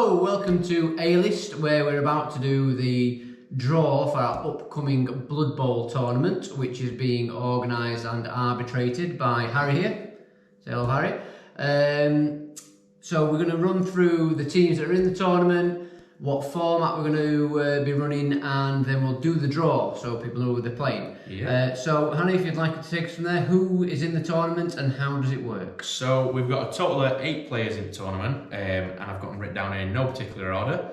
Hello, welcome to A-List, where we're about to do the draw for our upcoming Blood Bowl tournament, which is being organised and arbitrated by Harry here. Say hello, Harry. So we're going to run through the teams that are in the tournament, what format we're going to be running, and then we'll do the draw so people know who they're playing. Yeah. So Harry, if you'd like to take us from there, who is in the tournament and how does it work? So we've got a total of 8 players in the tournament, and I've got them written down in no particular order.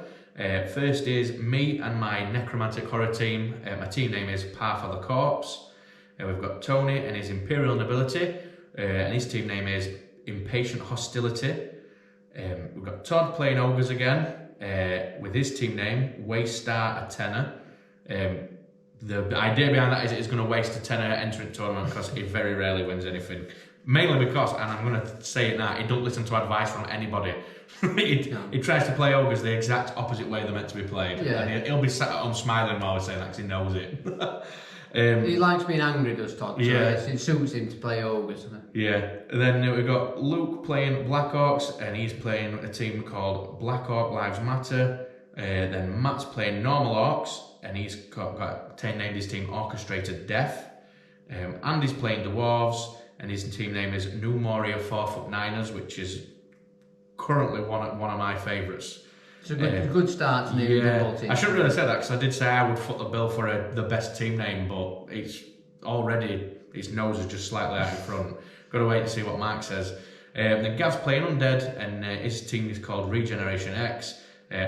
First is me and my Necromatic Horror team. My team name is Path of the Corpse. We've got Tony and his Imperial Nobility, and his team name is Impatient Hostility. We've got Todd playing Ogres again, with his team name Waystar a Tenor. The idea behind that is it's going to waste a tenner entering the tournament because he very rarely wins anything. Mainly because, and I'm going to say it now, he don't listen to advice from anybody. He tries to play ogres the exact opposite way they're meant to be played. Yeah. And he'll be sat at home smiling while we're saying that because he knows it. He likes being angry, does Todd? Yeah. So it suits him to play ogres. Yeah. And then we've got Luke playing Black Orcs, and he's playing a team called Black Orc Lives Matter. Then Matt's playing Normal Orcs, and he's named his team Orchestrated Death. Andy's playing Dwarves, and his team name is New Moria 4'9ers, which is currently one of my favourites. It's a good start to the football team. I shouldn't really say that because I did say I would foot the bill for the best team name, but it's already, his nose is just slightly out in front. Got to wait and see what Mark says. Then Gav's playing Undead, and his team is called Regeneration X.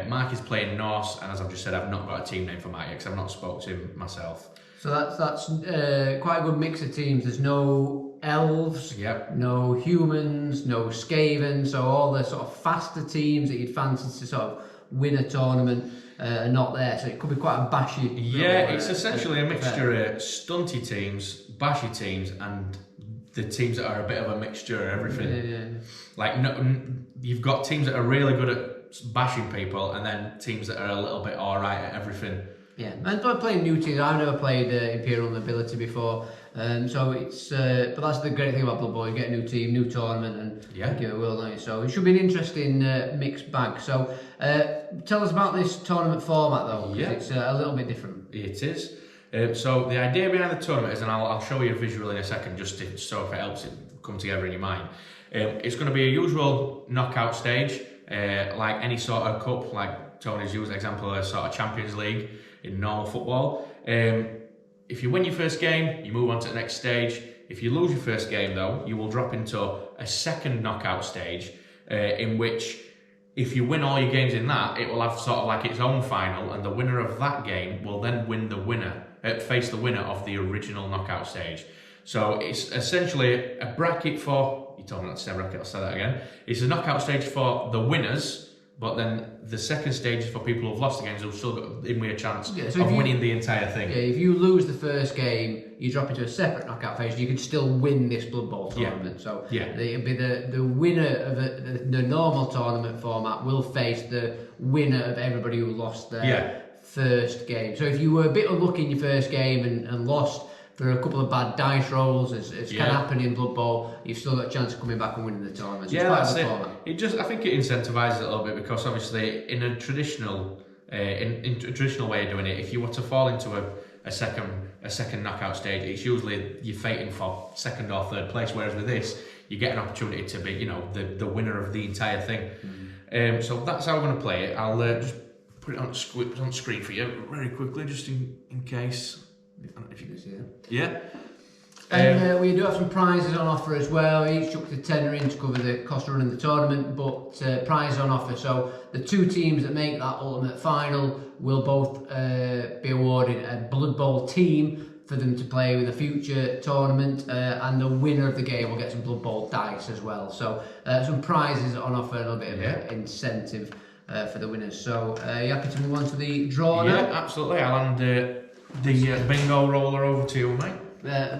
Mark is playing Norse, and as I've just said, I've not got a team name for Mark because I've not spoke to him myself. So that's quite a good mix of teams. There's no elves, no humans, no Skaven, so all the sort of faster teams that you'd fancy to sort of win a tournament are not there. So it could be quite a bashy. Yeah, it's essentially a mixture of stunty teams, bashy teams, and the teams that are a bit of a mixture of everything. Yeah. Like you've got teams that are really good at bashing people, and then teams that are a little bit alright at everything. Yeah, and by playing new teams, I've never played Imperial Nobility before, so it's. But that's the great thing about Blood Bowl: you get a new team, new tournament, and give it a whirl, don't you? So it should be an interesting mixed bag. So tell us about this tournament format, though, because it's a little bit different. It is. So the idea behind the tournament is, and I'll show you a visual in a second, just so if it helps it come together in your mind. It's going to be a usual knockout stage, like any sort of cup, like Tony's used an example of a sort of Champions League in normal football. If you win your first game, you move on to the next stage. If you lose your first game, though, you will drop into a second knockout stage, in which, if you win all your games in that, it will have sort of like its own final, and the winner of that game will then face the winner of the original knockout stage. So it's essentially a bracket for, you told me not to say bracket, I'll say that again. It's a knockout stage for the winners, but then the second stage is for people who've lost the games who've still got a chance of winning the entire thing. Yeah, if you lose the first game, you drop into a separate knockout phase. You can still win this Blood Bowl tournament. So it'll be the winner of the normal tournament format will face the winner of everybody who lost their first game. So if you were a bit unlucky in your first game and lost for a couple of bad dice rolls, as can happen in Blood Bowl, you've still got a chance of coming back and winning the tournament. So that's it. I think it incentivises it a little bit, because obviously in a traditional way of doing it, if you were to fall into a second knockout stage, it's usually you're fighting for second or third place. Whereas with this, you get an opportunity to be, the winner of the entire thing. So that's how we're going to play it. I'll just put it on screen for you very quickly, just in case. If you can see that. Yeah. And we do have some prizes on offer as well. Each chucked a tenner in to cover the cost of running the tournament, but prizes on offer. So the two teams that make that ultimate final will both be awarded a Blood Bowl team for them to play with a future tournament, and the winner of the game will get some Blood Bowl dice as well. So some prizes on offer, and a bit of incentive for the winners. So you happy to move on to the draw now? Yeah, absolutely. I'll hand the bingo roller over to you, mate.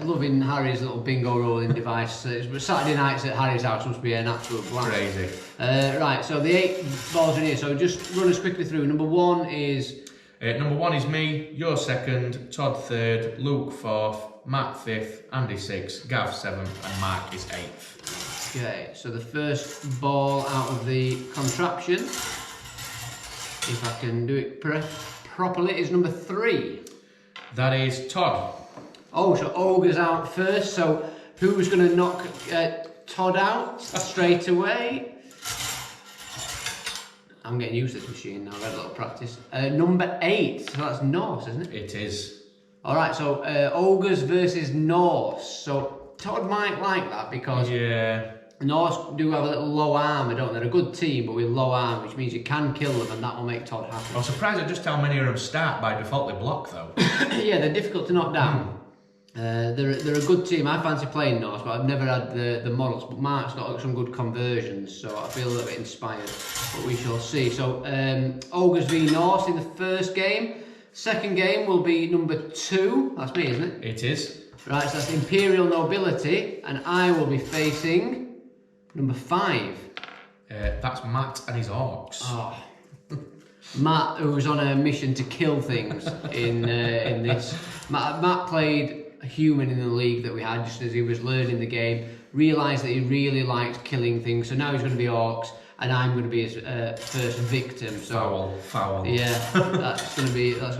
Loving Harry's little bingo rolling device. It's Saturday nights at Harry's house must be an absolute blast. Crazy. Right, so the 8 balls in here. So just run us quickly through. Number one is me, you're second, Todd third, Luke fourth, Matt fifth, Andy sixth, Gav seventh, and Mark is 8th. Okay, so the first ball out of the contraption if I can do it properly, is number 3. That is Todd. Oh, so Ogre's out first. So who's going to knock Todd out straight away? I'm getting used to this machine now. I've had a little practice. Number 8. So that's Norse, isn't it? It is. All right. So Ogres versus Norse. So Todd might like that because Norse do have a little low armor, don't they? They're a good team, but with low armor, which means you can kill them, and that will make Todd happy. I'm surprised at just how many of them start by default they block, though. Yeah, they're difficult to knock down. They're a good team. I fancy playing Norse, but I've never had the models. But Mark's got some good conversions, so I feel a little bit inspired. But we shall see. So Ogres v Norse in the first game. Second game will be number 2. That's me, isn't it? It is. Right, so that's Imperial Nobility, and I will be facing number 5. That's Matt and his orcs. Oh. Matt, who was on a mission to kill things in this. Matt played a human in the league that we had just as he was learning the game, realised that he really liked killing things, so now he's going to be orcs, and I'm going to be his first victim. So Foul. Yeah, that's going to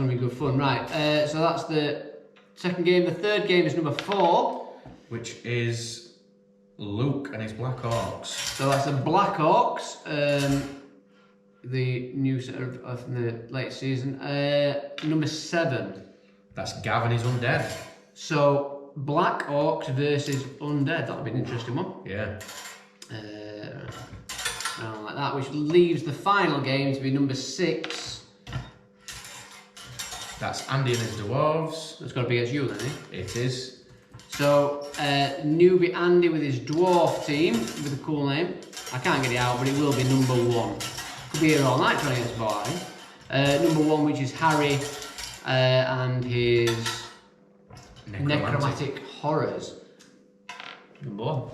be good fun. Right, so that's the second game. The third game is number 4, which is Luke and his Black Orcs. So that's the Black Orcs. The new set of the late season. Number 7. That's Gav and his Undead. So Black Orcs versus Undead. That'll be an interesting one. Yeah. Like that, which leaves the final game to be number 6. That's Andy and his Dwarves. That's got to be against you then, eh? It is. So newbie Andy with his Dwarf team with a cool name. I can't get it out, but it will be number 1. Could be here all night trying to get this boy. Number 1, which is Harry and his Necromatic Horrors. Number 1.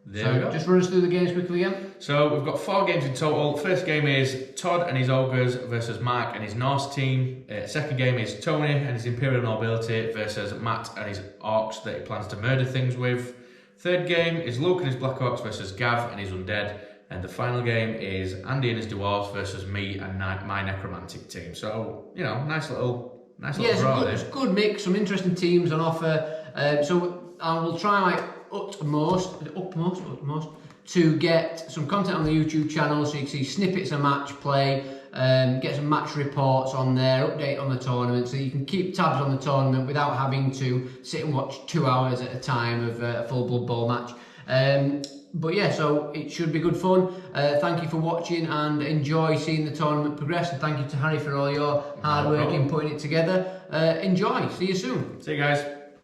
There we go. Just run us through the games quickly again. So we've got 4 games in total. First game is Todd and his Ogres versus Mark and his Norse team. Second game is Tony and his Imperial Nobility versus Matt and his Orcs that he plans to murder things with. Third game is Luke and his Black Orcs versus Gav and his Undead. And the final game is Andy and his Dwarves versus me and my Necromantic team. So, you know, nice little draw there. It's a good mix, some interesting teams on offer. So I will try my utmost to get some content on the YouTube channel so you can see snippets of match play, get some match reports on there, update on the tournament, so you can keep tabs on the tournament without having to sit and watch 2 hours at a time of a full Blood Bowl match. But yeah, so it should be good fun. Thank you for watching and enjoy seeing the tournament progress. And thank you to Harry for all your hard work in putting it together. Enjoy. See you soon. See you guys.